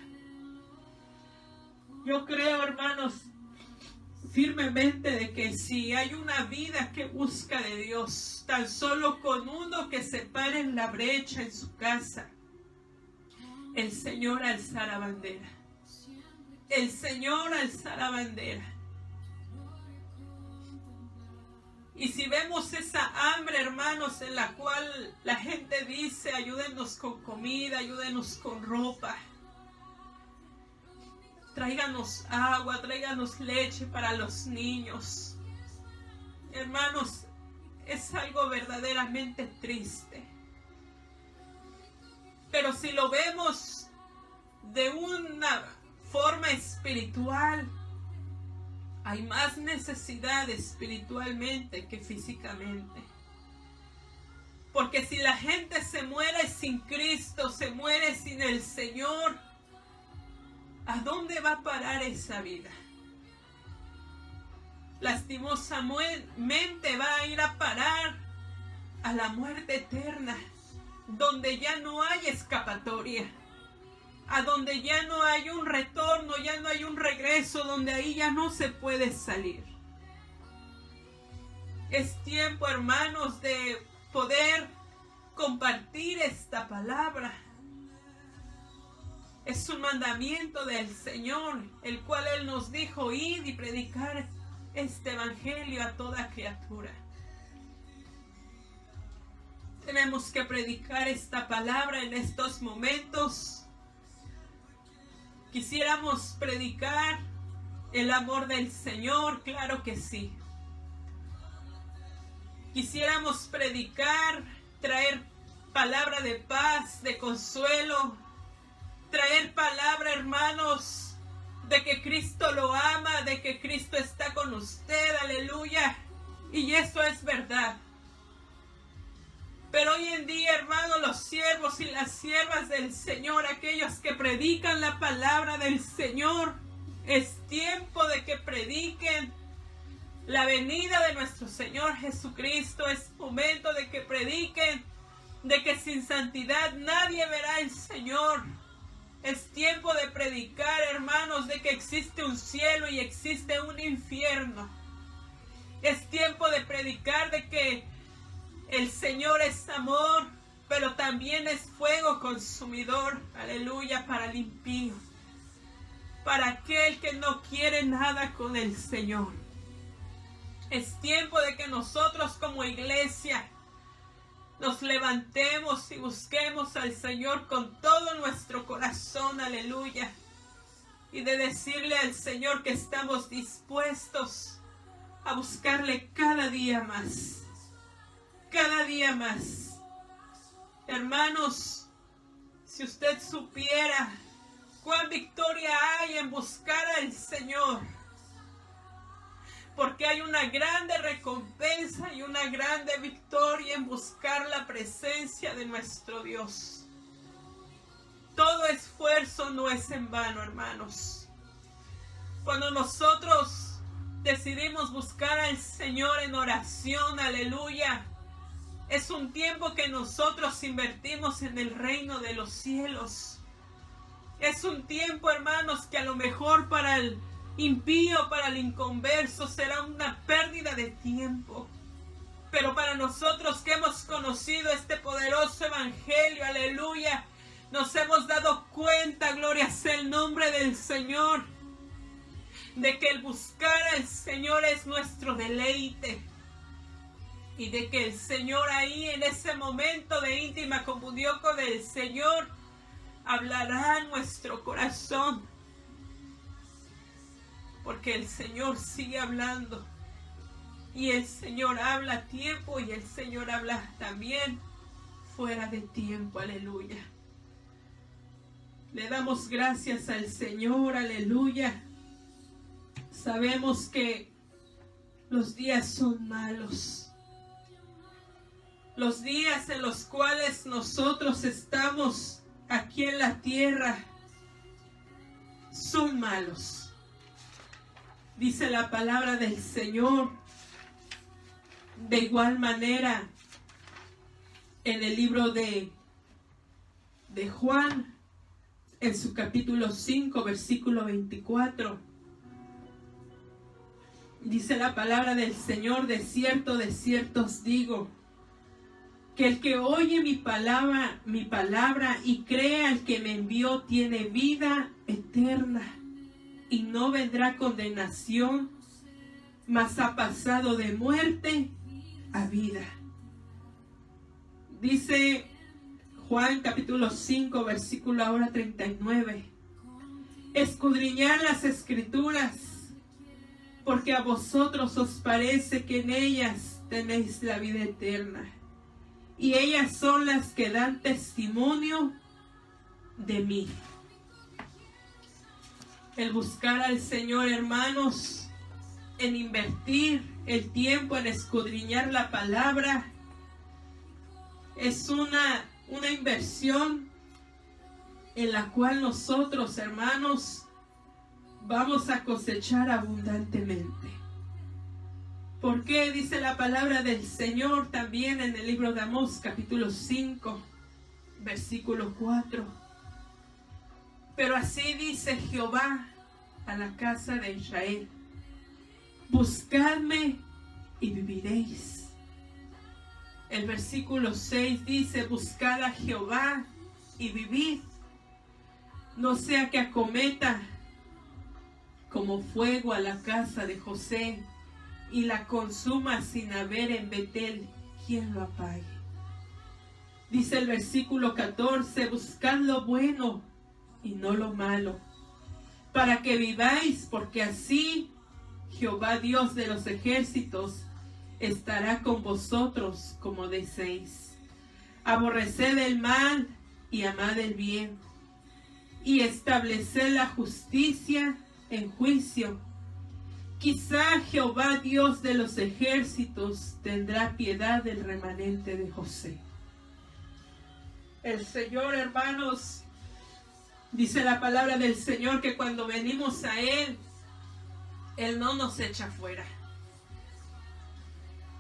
Yo creo, hermanos, firmemente de que si hay una vida que busca de Dios, tan solo con uno que se pare en la brecha en su casa, el Señor alzará bandera. El Señor alzará bandera. Y si vemos esa hambre, hermanos, en la cual la gente dice, ayúdenos con comida, ayúdenos con ropa, tráiganos agua, tráiganos leche para los niños. Hermanos, es algo verdaderamente triste. Pero si lo vemos de una forma espiritual, hay más necesidad espiritualmente que físicamente. Porque si la gente se muere sin Cristo, se muere sin el Señor, ¿a dónde va a parar esa vida? Lastimosamente va a ir a parar a la muerte eterna, donde ya no hay escapatoria, a donde ya no hay un retorno, ya no hay un regreso, donde ahí ya no se puede salir. Es tiempo, hermanos, de poder compartir esta palabra. Es un mandamiento del Señor, el cual Él nos dijo, id y predicar este evangelio a toda criatura. Tenemos que predicar esta palabra en estos momentos. Quisiéramos predicar el amor del Señor, claro que sí. Quisiéramos predicar, traer palabra de paz, de consuelo, traer palabra, hermanos, de que Cristo lo ama, de que Cristo está con usted, aleluya. Y eso es verdad. Pero hoy en día, hermanos, los siervos y las siervas del Señor, aquellos que predican la palabra del Señor, es tiempo de que prediquen la venida de nuestro Señor Jesucristo. Es momento de que prediquen de que sin santidad nadie verá al Señor. Es tiempo de predicar, hermanos, de que existe un cielo y existe un infierno. Es tiempo de predicar de que el Señor es amor, pero también es fuego consumidor, aleluya, para el impío, para aquel que no quiere nada con el Señor. Es tiempo de que nosotros como iglesia nos levantemos y busquemos al Señor con todo nuestro corazón, aleluya, y de decirle al Señor que estamos dispuestos a buscarle cada día más. Cada día más. Hermanos, si usted supiera cuán victoria hay en buscar al Señor, porque hay una grande recompensa y una grande victoria en buscar la presencia de nuestro Dios. Todo esfuerzo no es en vano, hermanos. Cuando nosotros decidimos buscar al Señor en oración, aleluya, Es un tiempo que nosotros invertimos en el reino de los cielos. Es un tiempo, hermanos, que a lo mejor para el impío, para el inconverso, será una pérdida de tiempo. Pero para nosotros que hemos conocido este poderoso evangelio, aleluya, nos hemos dado cuenta, gloria sea el nombre del Señor, de que el buscar al Señor es nuestro deleite. Y de que el Señor ahí en ese momento de íntima comunión con el Señor hablará a nuestro corazón. Porque el Señor sigue hablando. Y el Señor habla a tiempo y el Señor habla también fuera de tiempo. Aleluya. Le damos gracias al Señor. Aleluya. Sabemos que los días son malos. Los días en los cuales nosotros estamos aquí en la tierra son malos. Dice la palabra del Señor. De igual manera, en el libro de Juan, en su capítulo 5, versículo 24, dice la palabra del Señor: de cierto os digo, que el que oye mi palabra y cree al que me envió tiene vida eterna y no vendrá condenación, mas ha pasado de muerte a vida. Dice Juan capítulo 5, versículo ahora 39. Escudriñad las escrituras, porque a vosotros os parece que en ellas tenéis la vida eterna. Y ellas son las que dan testimonio de mí. El buscar al Señor, hermanos, en invertir el tiempo en escudriñar la palabra, es una inversión en la cual nosotros, hermanos, vamos a cosechar abundantemente. ¿Por qué? Dice la palabra del Señor también en el libro de Amós, capítulo 5, versículo 4. Pero así dice Jehová a la casa de Israel: buscadme y viviréis. El versículo 6 dice: buscad a Jehová y vivid, no sea que acometa como fuego a la casa de José y la consuma sin haber en Betel quien lo apague. Dice el versículo 14: buscad lo bueno y no lo malo, para que viváis, porque así Jehová Dios de los ejércitos estará con vosotros como deseéis. Aborreced el mal y amad el bien, y estableced la justicia en juicio. Quizá Jehová Dios de los ejércitos tendrá piedad del remanente de José. El Señor, hermanos, dice la palabra del Señor que cuando venimos a Él, Él no nos echa fuera,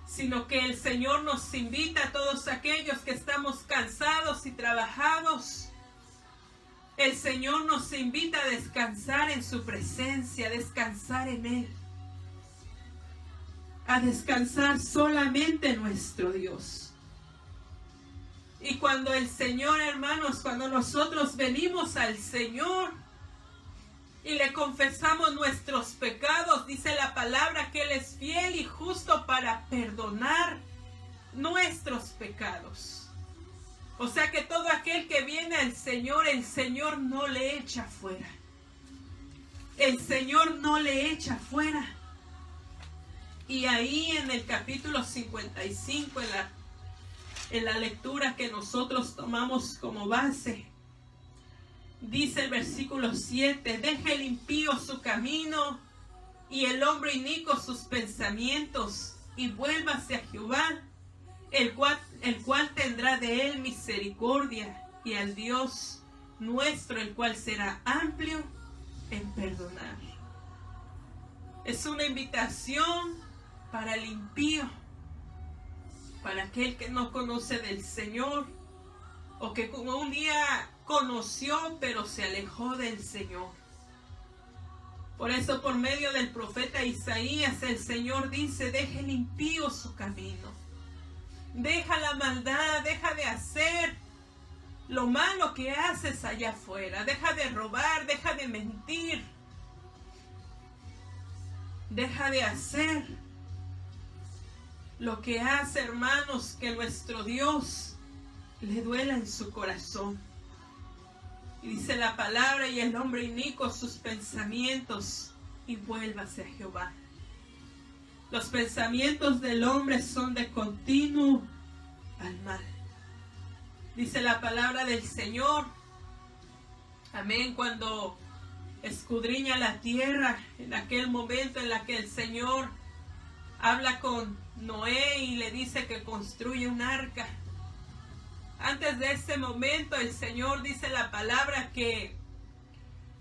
sino que el Señor nos invita a todos aquellos que estamos cansados y trabajados. El Señor nos invita a descansar en su presencia, a descansar en Él, a descansar solamente en nuestro Dios. Y cuando el Señor, hermanos, cuando nosotros venimos al Señor y le confesamos nuestros pecados, dice la palabra que Él es fiel y justo para perdonar nuestros pecados. O sea que todo aquel que viene al Señor, el Señor no le echa fuera. El Señor no le echa fuera. Y ahí en el capítulo 55, en la lectura que nosotros tomamos como base, dice el versículo 7: deje el impío su camino y el hombre inicuo sus pensamientos, y vuélvase a Jehová, el cual tendrá de él misericordia, y al Dios nuestro, el cual será amplio en perdonar. Es una invitación para el impío. para aquel que no conoce del Señor, o que como un día conoció pero se alejó del Señor. Por eso, por medio del profeta Isaías, el Señor dice: deje el impío su camino, deja la maldad, deja de hacer lo malo que haces allá afuera, deja de robar, deja de mentir, deja de hacer lo que hace, hermanos, que nuestro Dios le duela en su corazón. Y dice la palabra: y el hombre inicuo sus pensamientos, y vuélvase a Jehová. Los pensamientos del hombre son de continuo al mal. Dice la palabra del Señor, amén, cuando escudriña la tierra, en aquel momento en la que el Señor habla con Noé y le dice que construye un arca. Antes de ese momento, el Señor, dice la palabra, que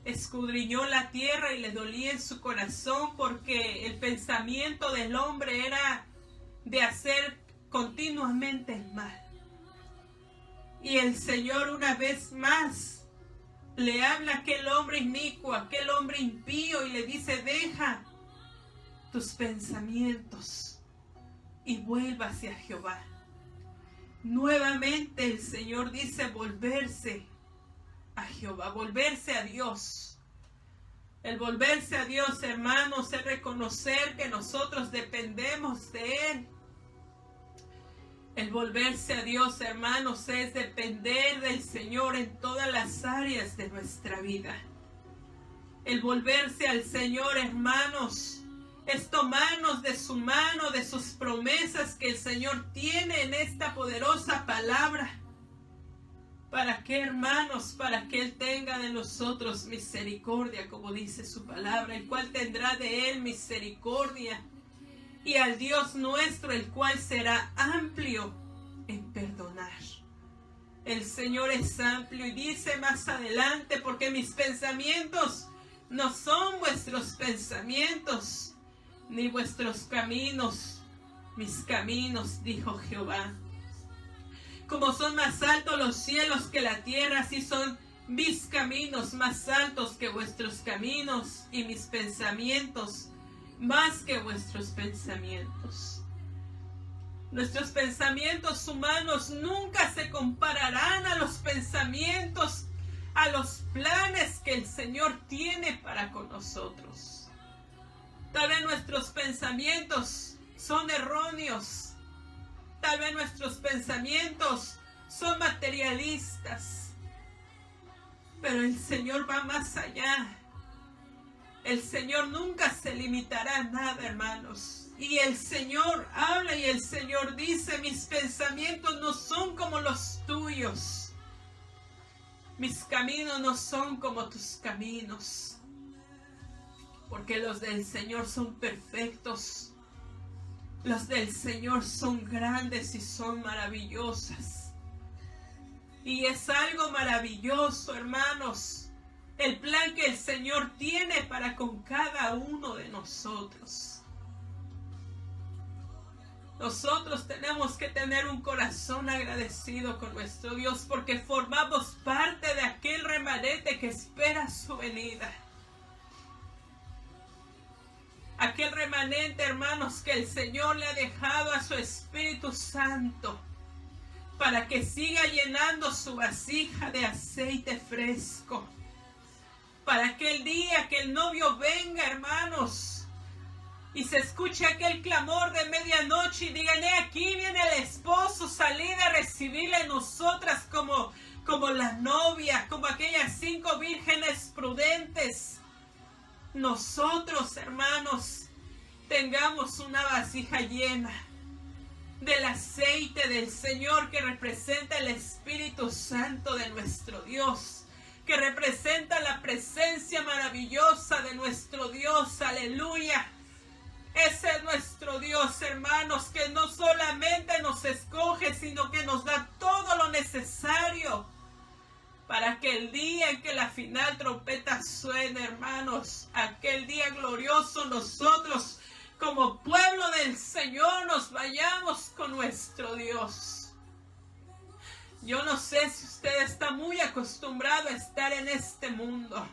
escudriñó la tierra y le dolía en su corazón, porque el pensamiento del hombre era de hacer continuamente el mal. Y el Señor una vez más le habla a aquel hombre inicuo, a aquel hombre impío, y le dice: deja tus pensamientos y vuélvase a Jehová. Nuevamente el Señor dice: volverse a Jehová, volverse a Dios. El volverse a Dios, hermanos, es reconocer que nosotros dependemos de Él. El volverse a Dios, hermanos, es depender del Señor en todas las áreas de nuestra vida. El volverse al Señor, hermanos, es tomarnos de su mano, de sus promesas que el Señor tiene en esta poderosa palabra. ¿Para qué, hermanos? Para que Él tenga de nosotros misericordia, como dice su palabra, el cual tendrá de Él misericordia. Y al Dios nuestro, el cual será amplio en perdonar. El Señor es amplio, y dice más adelante: porque mis pensamientos no son vuestros pensamientos, ni vuestros caminos mis caminos, dijo Jehová. Como son más altos los cielos que la tierra, así son mis caminos más altos que vuestros caminos, y mis pensamientos más que vuestros pensamientos. Nuestros pensamientos humanos nunca se compararán a los pensamientos, a los planes que el Señor tiene para con nosotros. Tal vez nuestros pensamientos son erróneos. Tal vez nuestros pensamientos son materialistas. Pero el Señor va más allá. El Señor nunca se limitará a nada, hermanos. Y el Señor habla y el Señor dice: mis pensamientos no son como los tuyos. Mis caminos no son como tus caminos. Porque los del Señor son perfectos. Los del Señor son grandes y son maravillosas. Y es algo maravilloso, hermanos, el plan que el Señor tiene para con cada uno de nosotros. Nosotros tenemos que tener un corazón agradecido con nuestro Dios, porque formamos parte de aquel remanente que espera su venida. Aquel remanente, hermanos, que el Señor le ha dejado a su Espíritu Santo para que siga llenando su vasija de aceite fresco. Para aquel día que el novio venga, hermanos, y se escuche aquel clamor de medianoche y digan: aquí viene el esposo, salid a recibirle a nosotras como la novia, como aquellas 5 vírgenes prudentes. Nosotros, hermanos, tengamos una vasija llena del aceite del Señor, que representa el Espíritu Santo de nuestro Dios, que representa la presencia maravillosa de nuestro Dios. Aleluya. Ese es nuestro Dios, hermanos, que no solamente nos escoge, sino que nos da todo lo necesario para que el día en que la final trompeta suene, hermanos, aquel día glorioso, nosotros como pueblo del del Señor nos vayamos con nuestro Dios. Yo no sé si usted está muy acostumbrado a estar en este mundo,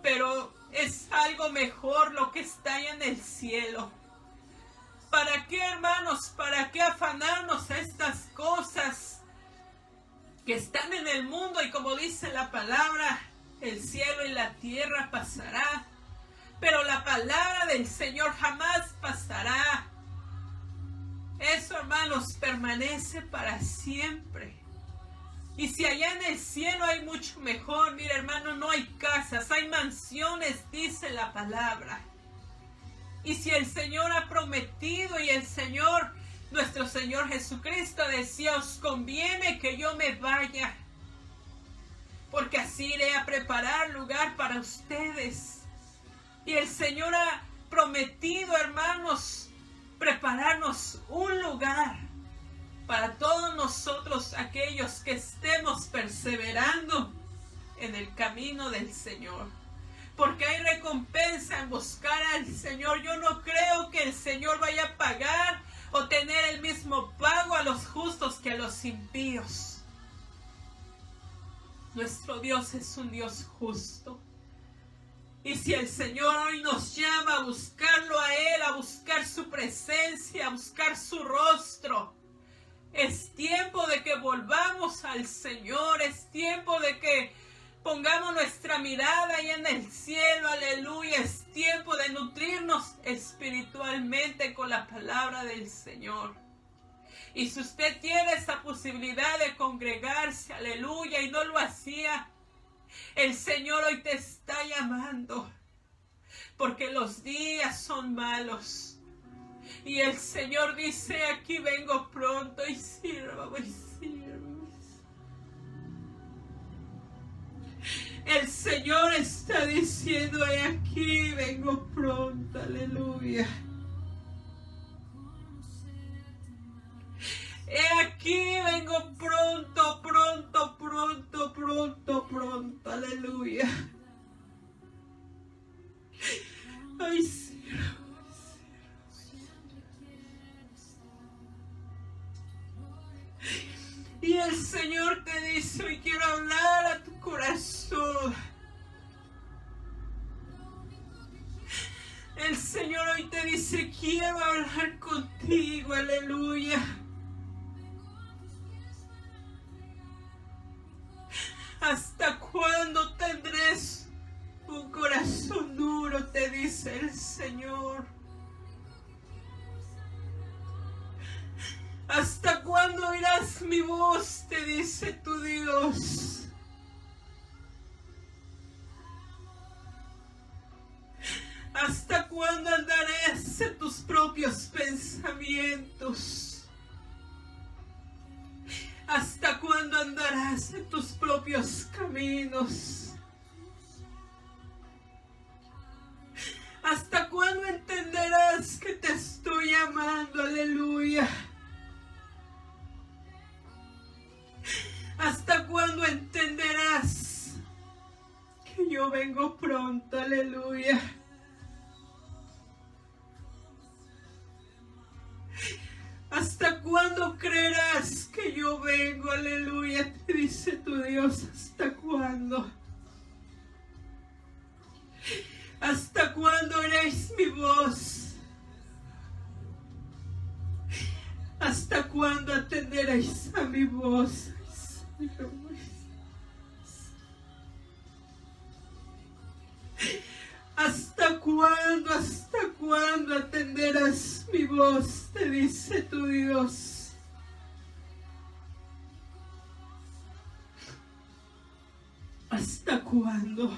pero es algo mejor lo que está ahí en el cielo. ¿Para qué, hermanos? ¿Para qué afanarnos a estas cosas que están en el mundo? Y como dice la palabra, el cielo y la tierra pasará, pero la palabra del Señor jamás pasará. Eso, hermanos, permanece para siempre. Y si allá en el cielo hay mucho mejor, mire, hermano, no hay casas, hay mansiones, dice la palabra. Y si el Señor ha prometido y el Señor, nuestro Señor Jesucristo decía, os conviene que yo me vaya, porque así iré a preparar lugar para ustedes. Y el Señor ha prometido, hermanos, prepararnos un lugar para todos nosotros, aquellos que estemos perseverando en el camino del Señor. Porque hay recompensa en buscar al Señor. Yo no creo que el Señor vaya a pagar o tener el mismo pago a los justos que a los impíos. Nuestro Dios es un Dios justo. Y si el Señor hoy nos llama a buscarlo a Él, a buscar su presencia, a buscar su rostro, es tiempo de que volvamos al Señor, es tiempo de que pongamos nuestra mirada ahí en el cielo, aleluya, es tiempo de nutrirnos espiritualmente con la palabra del Señor. Y si usted tiene esa posibilidad de congregarse, aleluya, y no lo hacía, el Señor hoy te está llamando, porque los días son malos. Y el Señor dice, aquí vengo pronto, y sirva. El Señor está diciendo, aquí vengo pronto, aleluya. Aquí vengo pronto, pronto, pronto, pronto, pronto, aleluya. Ay, sí. Y el Señor te dice, hoy quiero hablar a tu corazón. El Señor hoy te dice, quiero hablar contigo, aleluya. ¿Hasta cuándo tendrás un corazón duro? Te dice el Señor. ¿Hasta cuándo oirás mi voz? Te dice tu Dios. ¿Hasta cuándo andarás en tus propios pensamientos? ¿Hasta cuándo andarás en tus propios caminos? ¿Hasta cuándo entenderás que te estoy amando? Aleluya. ¿Hasta cuándo entenderás que yo vengo pronto? Aleluya. ¿Hasta cuándo creerás que yo vengo? Aleluya, te dice tu Dios. ¿Hasta cuándo? ¿Hasta cuándo oiréis mi voz? ¿Hasta cuándo atenderéis a mi voz? ¿Hasta cuándo atenderás mi voz? Te dice tu Dios. ¿Hasta cuándo?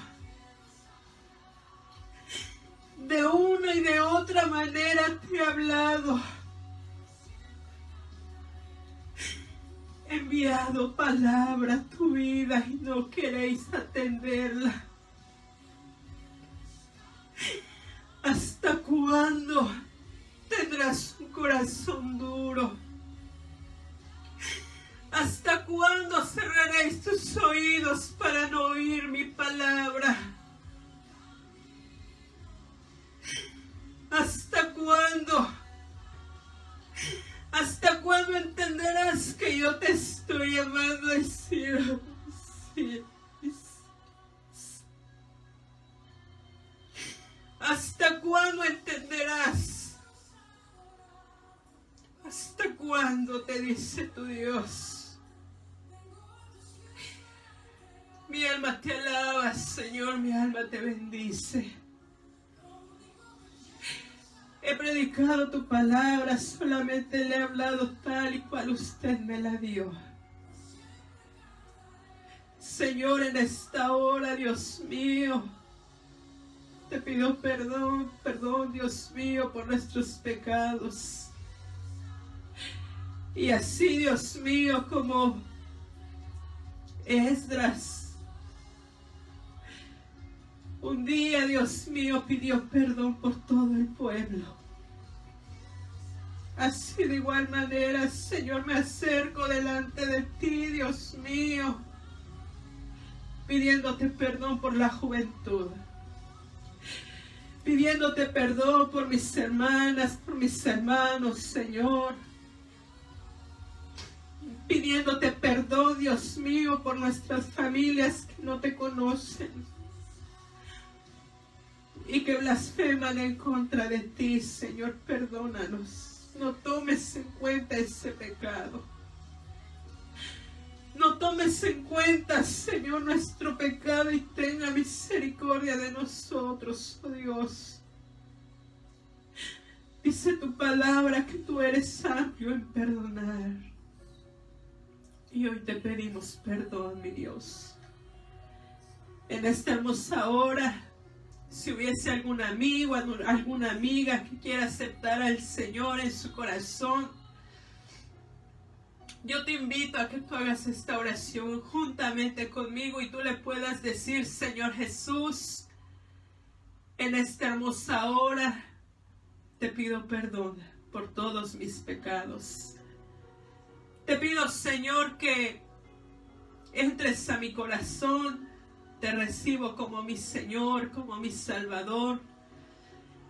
De una y de otra manera te he hablado. He enviado palabra a tu vida y no queréis atenderla. ¿Hasta cuándo tendrás un corazón duro? ¿Hasta cuándo cerraréis tus oídos para no oír mi palabra? ¿Hasta cuándo dice tu Dios. Mi alma te alaba, Señor, mi alma te bendice. He predicado tu palabra, solamente le he hablado tal y cual usted me la dio. Señor, en esta hora, Dios mío, te pido perdón, Dios mío, por nuestros pecados. Y así, Dios mío, como Esdras, un día, Dios mío, pidió perdón por todo el pueblo. Así de igual manera, Señor, me acerco delante de ti, Dios mío, pidiéndote perdón por la juventud, pidiéndote perdón por mis hermanas, por mis hermanos, Señor, pidiéndote perdón, Dios mío, por nuestras familias que no te conocen y que blasfeman en contra de ti. Señor, perdónanos. No tomes en cuenta ese pecado. No tomes en cuenta, Señor, nuestro pecado y tenga misericordia de nosotros, oh Dios. Dice tu palabra que tú eres amplio en perdonar. Y hoy te pedimos perdón, mi Dios. En esta hermosa hora, si hubiese algún amigo, alguna amiga que quiera aceptar al Señor en su corazón, yo te invito a que tú hagas esta oración juntamente conmigo y tú le puedas decir: Señor Jesús, en esta hermosa hora te pido perdón por todos mis pecados. Te pido, Señor, que entres a mi corazón. Te recibo como mi Señor, como mi Salvador.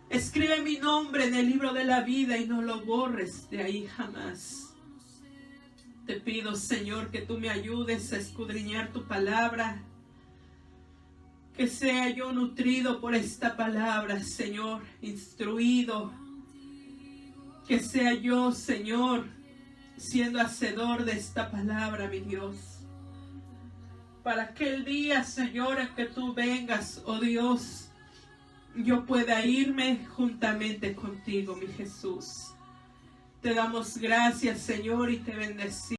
Escribe mi nombre en el libro de la vida y no lo borres de ahí jamás. Te pido, Señor, que tú me ayudes a escudriñar tu palabra. Que sea yo nutrido por esta palabra, Señor, instruido. Que sea yo, Señor, siendo hacedor de esta palabra, mi Dios. Para aquel día, Señor, en que tú vengas, oh Dios, yo pueda irme juntamente contigo, mi Jesús. Te damos gracias, Señor, y te bendecimos.